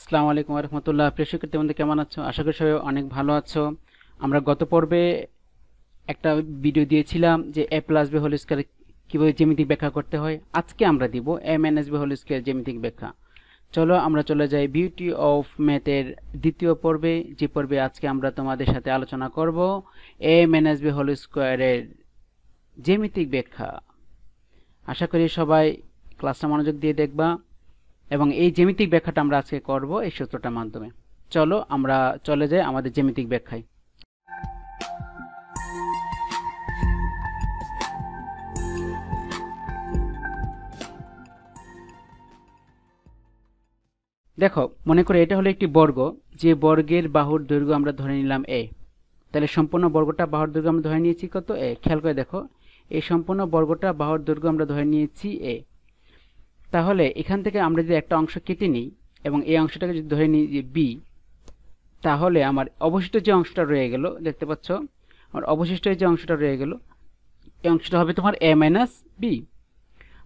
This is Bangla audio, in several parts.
আসসালামু আলাইকুম রহমতুল্লাহ। প্রিয় শিক্ষার্থী বন্ধু, কেমন আছো? আশা করি সবাই অনেক ভালো আছো। আমরা গত পর্বে একটা ভিডিও দিয়েছিলাম যে এ প্লাস বি হোল স্কয়ার কিভাবে জ্যামিতিক ব্যাখ্যা করতে হয়। আজকে আমরা দিব এ মাইনাস বি হোল স্কয়ার জ্যামিতিক ব্যাখ্যা। চলো আমরা চলে যাই বিউটি অফ ম্যাথের দ্বিতীয় পর্বে, যে পর্বে আজকে আমরা তোমাদের সাথে আলোচনা করব এ মাইনাস বি হোল স্কয়ারের জ্যামিতিক ব্যাখ্যা। আশা করি সবাই ক্লাসটা মনোযোগ দিয়ে দেখবা এবং এই জ্যামিতিক ব্যাখ্যাটা আমরা আজকে করব এই সূত্রটার মাধ্যমে। চলো আমরা চলে যাই আমাদের জ্যামিতিক ব্যাখ্যায়। দেখো, মনে করে এটা হলো একটি বর্গ, যে বর্গের বাহুর দৈর্ঘ্য আমরা ধরে নিলাম এ। তাহলে সম্পূর্ণ বর্গটা বাহুর দৈর্ঘ্য আমরা ধরে নিয়েছি কত? এ। খেয়াল করে দেখো, এই সম্পূর্ণ বর্গটা বাহুর দৈর্ঘ্য আমরা ধরে নিয়েছি এ। তাহলে এখান থেকে আমরা যদি একটা অংশ কেটে নিই এবং এই অংশটাকে যদি ধরে নিই যে বি, তাহলে আমার অবশিষ্ট যে অংশটা রয়ে গেল, দেখতে পাচ্ছ আমার অবশিষ্ট যে অংশটা রয়ে গেল, এই অংশটা হবে তোমার এ মাইনাস বি।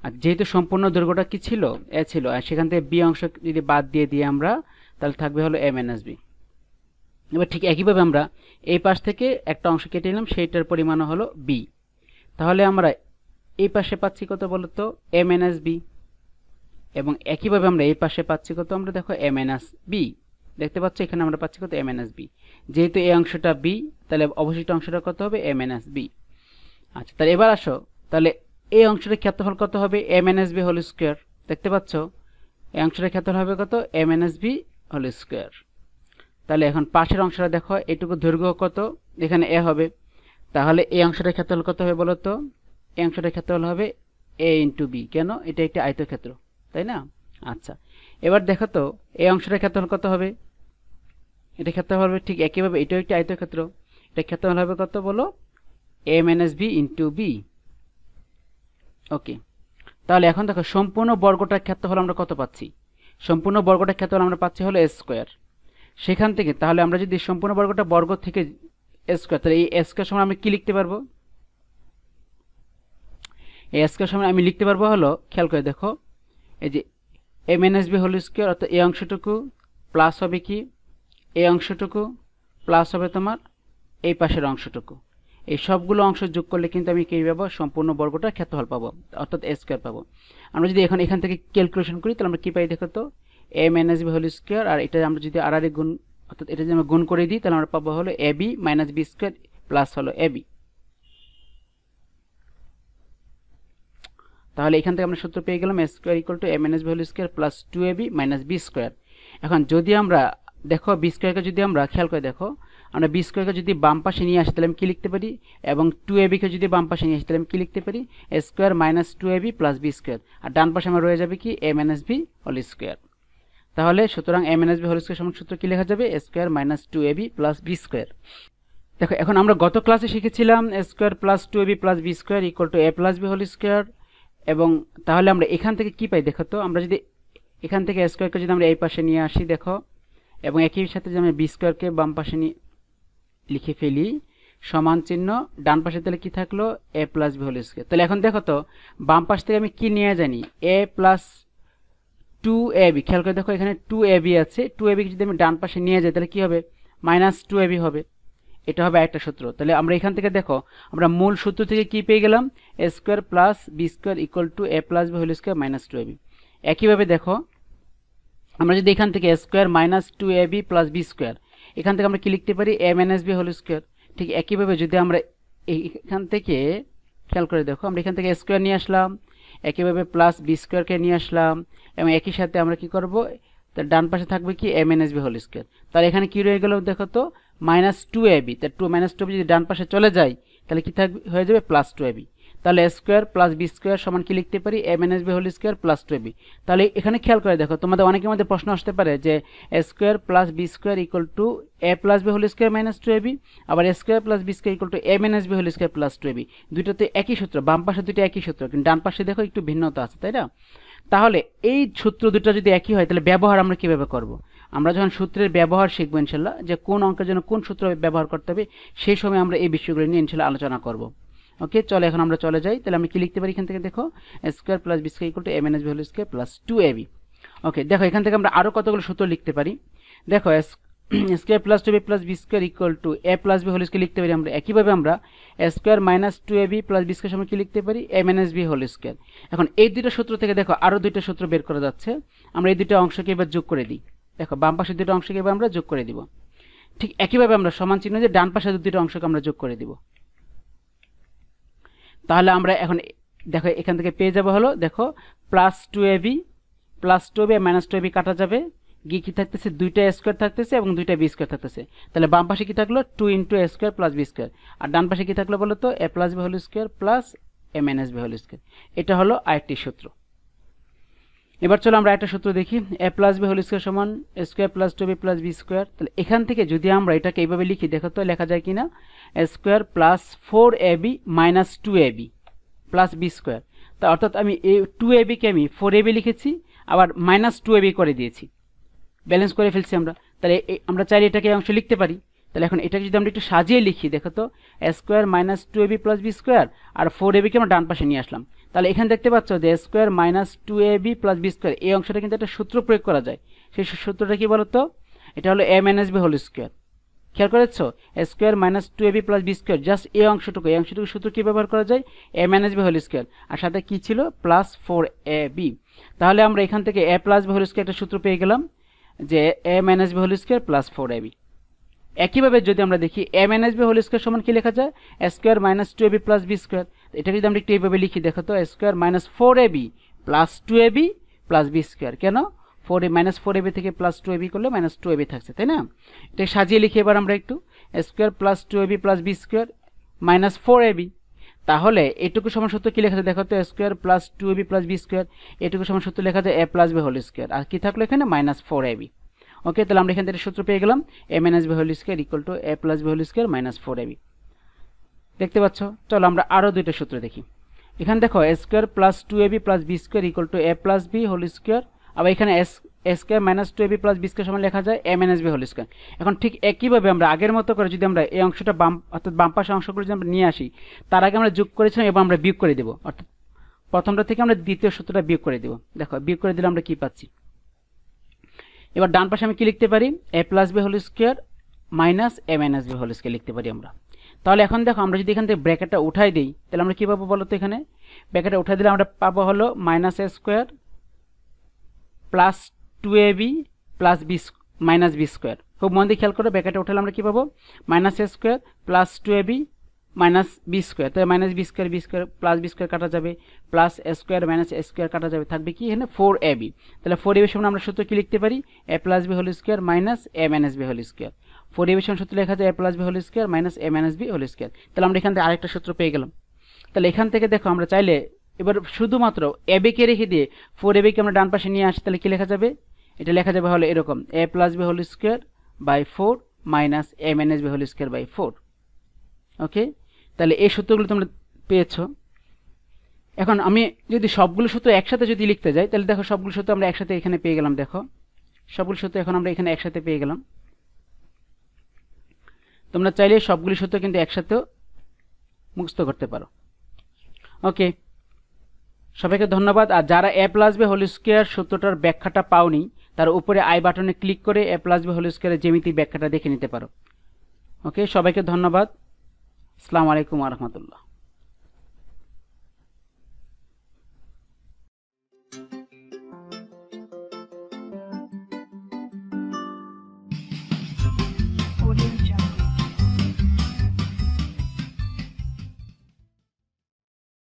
আর যেহেতু সম্পূর্ণ দৈর্ঘ্যটা কি ছিল? এ ছিল, আর সেখান থেকে বি অংশ যদি বাদ দিয়ে দিই আমরা, তাহলে থাকবে হলো এ মাইনাস বি। এবার ঠিক একইভাবে আমরা এই পাশ থেকে একটা অংশ কেটে নিলাম, সেইটার পরিমাণ হলো বি। তাহলে আমরা এই পাশে পাচ্ছি কত বলতো? এ মাইনাস বি। এবং একইভাবে আমরা এই পাশে পাচ্ছি কত? আমরা দেখো এ মাইনাস বি। দেখতে পাচ্ছ এখানে আমরা পাচ্ছি কত? এ মাইনাস বি। যেহেতু এই অংশটা বি, তাহলে অবশিষ্ট অংশটা কত হবে? এ মাইনাস বি। আচ্ছা, তাহলে এবার আসো, তাহলে এই অংশটার ক্ষেত্রফল কত হবে? এ মাইনাস বি হোল স্কোয়ার। দেখতে পাচ্ছ এই অংশটার ক্ষেত্রফল হবে কত? এ মাইনাস বি হোল স্কোয়ার। তাহলে এখন পাশের অংশটা দেখো, এটুকু দৈর্ঘ্য কত? এখানে এ হবে, তাহলে এই অংশটার ক্ষেত্রফল কত হবে বলো তো? এই অংশটার ক্ষেত্রফল হবে এ ইন্টু বি। কেন? এটা একটা আয়তক্ষেত্র, তাই না? আচ্ছা, এবার দেখো তো এই অংশটার ক্ষেত্রফল কত হবে? এটা ক্ষেত্রফল হবে ঠিক একইভাবে, এটাও একটা আয়তক্ষেত্র, এটা ক্ষেত্রফল হবে কত বলো? এ মাইনাস বি ইন্টু বি। ওকে, তাহলে এখন দেখো সম্পূর্ণ বর্গটার ক্ষেত্রফল আমরা কত পাচ্ছি? সম্পূর্ণ বর্গটার ক্ষেত্রফল আমরা পাচ্ছি হলো এ স্কোয়ার। সেখান থেকে তাহলে আমরা যদি সম্পূর্ণ বর্গটা বর্গ থেকে এ স্কোয়ার, তাহলে এই এ স্কোয়ার সমান আমি কি লিখতে পারবো? এই এ স্কোয়ার সমান আমি লিখতে পারবো হলো, খেয়াল করে দেখো, এই যে a minus B whole square, অর্থাৎ এই অংশটুকু প্লাস হবে কি? এই অংশটুকু প্লাস হবে তোমার এই পাশের অংশটুকু। এই সবগুলো অংশ যোগ করলে কিন্তু আমি কি পাবো? সম্পূর্ণ বর্গটার ক্ষেত্রফল পাবো, অর্থাৎ এ স্কোয়ার পাবো। আমরা যদি এখান থেকে ক্যালকুলেশন করি, তাহলে আমরা কি পাই দেখো তো? এ মাইনাস বি হোল স্কোয়ার, আর এটা আমরা যদি আর গুণ, অর্থাৎ এটা যদি আমরা গুণ করে দিই, তাহলে আমরা পাবো হলো A B minus B square plus হলো এ বি। তাহলে এখান থেকে আমরা সূত্র পেয়ে গেলাম এ square equal to A minus B whole square plus 2ab minus B square. এখন যদি আমরা দেখো বি স্কোয়ারকে যদি আমরা খেয়াল করে দেখো, আমরা বি স্কোয়ারকে যদি বাম পাশে নিয়ে আসি তাহলে আমি কি লিখতে পারি? এবং 2ab কে যদি বাম পাশে নিয়ে আসি তাহলে আমি কি লিখতে পারি? A square minus 2ab plus B square. আর ডান পাশে আমার রয়ে যাবে কি? A minus B whole square. তাহলে সুতরাং A minus B whole square সমান সূত্র কি লেখা যাবে? A square minus 2ab plus B square. দেখো, এখন আমরা গত ক্লাসে শিখেছিলাম A square plus 2ab plus B square equal to A plus B whole square. এবং তাহলে আমরা এখান থেকে কি পাই দেখো তো? আমরা যদি এখান থেকে এ স্কোয়ারকে যদি আমরা এই পাশে নিয়ে আসি দেখো, এবং একই সাথে যদি আমরা বি স্কোয়ারকে বাম পাশে নিয়ে লিখে ফেলি, সমান চিহ্ন ডান পাশে, তাহলে কি থাকলো? এ প্লাস বি হোল স্কোয়ার। তাহলে এখন দেখো তো বাম পাশ থেকে আমি কি নিয়ে জানি? এ প্লাস 2ab। খেয়াল করে দেখো এখানে 2ab আছে, 2ab যদি আমি ডান পাশে নিয়ে যাই তাহলে কি হবে? মাইনাস 2ab হবে। এটা হবে একটা সূত্র। তাহলে আমরা এখান থেকে দেখো আমরা মূল সূত্র থেকে কি পেয়ে গেলাম? এ square plus B square equal to A plus B whole square minus 2ab। একইভাবে দেখো আমরা যদি এখান থেকে a square minus 2ab plus B square, এখান থেকে আমরা কি লিখতে পারি? এ মাইনাস বি হোল স্কোয়ার। ঠিক একইভাবে যদি আমরা এখান থেকে খেয়াল করে দেখো, আমরা এখান থেকে স্কোয়ার নিয়ে আসলাম, একইভাবে প্লাস বি স্কোয়ারকে নিয়ে আসলাম, এবং একই সাথে আমরা কি করব? তার ডান পাশে থাকবে কি? A minus B whole square. তাহলে এখানে কি রয়ে গেল দেখো তো? Minus 2ab। তার মাইনাস 2ab যদি ডান পাশে চলে যায় তাহলে কি থাকবে? হয়ে যাবে প্লাস 2ab। তাহলে a square plus B square সমান কি লিখতে পারি? এ minus B whole square plus 2ab। তাহলে এখানে খেয়াল করে দেখো, তোমাদের অনেকের মধ্যে প্রশ্ন আসতে পারে যে a square plus B square equal to A plus B whole square minus 2ab, আবার a square plus B square equal to A minus B whole square plus 2ab। দুইটাতে একই সূত্র, বাম পাশে দুটো একই সূত্র, কিন্তু ডান পাশে দেখো একটু ভিন্নতা আছে, তাই না? তাহলে এই সূত্র দুটো যদি একই হয় তাহলে ব্যবহার আমরা কিভাবে করব? আমরা যখন সূত্রের ব্যবহার শিখবো ইনশাল্লাহ, যে কোন অঙ্কের জন্য কোন সূত্র ব্যবহার করতে হবে, সেই সময় আমরা এই বিষয়গুলো নিয়ে ইনশাল্লাহ আলোচনা করব। ওকে, চলো এখন আমরা চলে যাই। তাহলে আমি কি লিখতে পারি এখান থেকে দেখো? A square plus B square equal to A minus B whole square plus 2ab। Okay, দেখো এখান থেকে আমরা আরও কতগুলো সূত্র লিখতে পারি। দেখো square plus 2ab plus B square equal to A plus B whole square লিখতে পারি আমরা। একইভাবে আমরা square minus 2ab plus B square সমান কি লিখতে পারি, এ মাইনাস বি হোল স্কোয়ার। এখন এই দুটো সূত্র থেকে দেখো আরও দুইটা সূত্র বের করা যাচ্ছে। আমরা এই দুটো অংশকে এবার যোগ করে দিই। দেখো বাম পাশের দুটো অংশকে এবার আমরা যোগ করে দিব। ঠিক একইভাবে আমরা সমান চিহ্ন দিয়ে ডান পাশের দুটো অংশকে আমরা যোগ করে দিব। তাহলে আমরা এখন দেখো এখান থেকে পেয়ে যাবো হলো, দেখো plus 2ab plus 2ab minus 2ab কাটা যাবে, গিয়ে কি থাকতেছে, দুইটা স্কোয়ার থাকতেছে এবং দুইটা বি স্কোয়ার থাকতেছে। তাহলে বাম পাশে কি থাকলো, 2 into a square plus B square, আর ডান পাশে কি থাকলো বলো তো, a plus B whole square plus a minus B whole square. এটা হলো আরেকটি সূত্র। এবার চলো আমরা একটা সূত্র দেখি, A plus B whole square সমান square plus 2ab plus B square. তাহলে এখান থেকে যদি আমরা এটাকে এইভাবে লিখি, দেখো তো লেখা যায় কিনা, square plus 4ab minus 2ab plus B square. তা অর্থাৎ আমি এই 2ab কে আমি 4ab লিখেছি, আবার মাইনাস 2ab করে দিয়েছি, ব্যালেন্স করে ফেলছি আমরা। তাহলে আমরা চাইলে এটাকে অংশ লিখতে পারি। তাহলে এখন এটাকে যদি আমরা একটু সাজিয়ে লিখি, দেখো তো square minus 2ab plus B square আর 4ab কে আমরা ডান পাশে নিয়ে আসলাম। তাহলে এখানে দেখতে পাচ্ছ যে square minus 2ab plus B square, এই অংশটা কিন্তু একটা সূত্র প্রয়োগ করা যায়। সেই সূত্রটা কি বলতো, এটা হলো a minus B whole square. খেয়াল করেছ, square minus 2ab plus B square, just এই অংশটুকু সূত্র কি ব্যবহার করা যায়, এ মাইনাস বি হোল স্কোয়ার, আর সাথে কি ছিল, প্লাস 4ab। তাহলে আমরা এখান থেকে a plus B whole square একটা সূত্র পেয়ে গেলাম, যে a minus B whole square plus 4ab। একইভাবে যদি আমরা দেখি a minus B whole square সমান কি লেখা যায়, square minus 2ab plus B square. এটা যদি আমরা একটু এইভাবে লিখি, দেখো তো square minus 4ab plus 2ab plus B square. কেন, 4a মাইনাস 4ab থেকে প্লাস 2ab করলে মাইনাস 2ab থাকছে, তাই না? এটা সাজিয়ে লিখি এবার আমরা একটু, square plus 2ab plus B square minus 4ab। তাহলে এটুকু সমান সূত্র কি লেখা যায়, দেখো তো square plus 2ab plus B square, এটুকু সমান সূত্র লেখা যায় এ প্লাস বি হোল স্কোয়ার, আর কি থাকলো এখানে, মাইনাস 4ab। ওকে, তাহলে আমরা এখান থেকে সূত্র পেয়ে গেলাম, a minus B whole square equal to A plus B whole square minus 4ab। দেখতে পাচ্ছ? চলো আমরা আরও দুইটা সূত্র দেখি। এখানে দেখো square plus 2ab plus B square equal to A plus B whole square, আবার এখানে square minus 2ab plus B square সমান লেখা যায় এ মাইনাস বি হোল স্কোয়ার। এখন ঠিক একইভাবে আমরা আগের মতো করে যদি আমরা এই অংশটা অর্থাৎ বাম পাশে অংশগুলো যদি আমরা নিয়ে আসি, তার আগে আমরা যোগ করেছিলাম এবং আমরা বিয়োগ করে দেবো, অর্থাৎ প্রথমটা থেকে আমরা দ্বিতীয় সূত্রটা বিয়োগ করে দেবো। দেখো বিয়োগ করে দিলে আমরা কি পাচ্ছি, এবার ডান পাশে আমি কি লিখতে পারি, a plus B whole square minus a minus B whole square লিখতে পারি আমরা। তাহলে এখন দেখো আমরা যদি এখান থেকে ব্র্যাকেটটা উঠাই দিই, তাহলে আমরা কি পাবো বলো তো, এখানে ব্র্যাকেটটা উঠাই দিলে আমরা পাবো হলো minus a square plus 2ab plus b minus B square. খুব মন দিয়ে খেয়াল করে, ব্র্যাকেটটা উঠালে আমরা কি পাবো, minus a square plus 2ab minus B square, তাহলে minus B square plus B square কাটা যাবে, plus a square minus a square কাটা যাবে, থাকবে কি এখানে 4ab। তাহলে 4ab সমান আমরা সূত্র কি লিখতে পারি, a plus B whole square minus a minus B whole square. 4ab সমান সূত্র লেখা যায় এ plus B whole square minus a minus B whole square. তাহলে আমরা এখান থেকে আরেকটা সূত্র পেয়ে গেলাম। তাহলে এখান থেকে দেখো আমরা চাইলে এবার শুধুমাত্র ab কে রেখে দিয়ে 4ab কে আমরা ডান পাশে নিয়ে আসি, তাহলে কি লেখা যাবে, এটা লেখা যাবে হলো এরকম, a plus B whole square by 4 minus a minus B whole square by 4। Okay, তাহলে এই সূত্রগুলো তোমরা পেয়েছো। এখন আমি যদি সবগুলো সূত্র একসাথে যদি লিখতে যাই, তাহলে দেখো সবগুলো সূত্র আমরা একসাথে এখানে পেয়ে গেলাম। দেখো সবগুলো সূত্র এখন আমরা এখানে একসাথে পেয়ে গেলাম। তোমরা চাইলে সবগুলো সূত্র কিন্তু একসাথেও মুখস্থ করতে পারো। ওকে, সবাইকে ধন্যবাদ। আর যারা এ প্লাস বি হোল স্কোয়ার সূত্রটার ব্যাখ্যাটা পাওনি, তার উপরে আই বাটনে ক্লিক করে এ প্লাস বি হোল স্কোয়ারের জ্যামিতিক ব্যাখ্যাটা দেখে নিতে পারো। ওকে, সবাইকে ধন্যবাদ। আসসালামু আলাইকুম ওয়া রাহমাতুল্লাহ।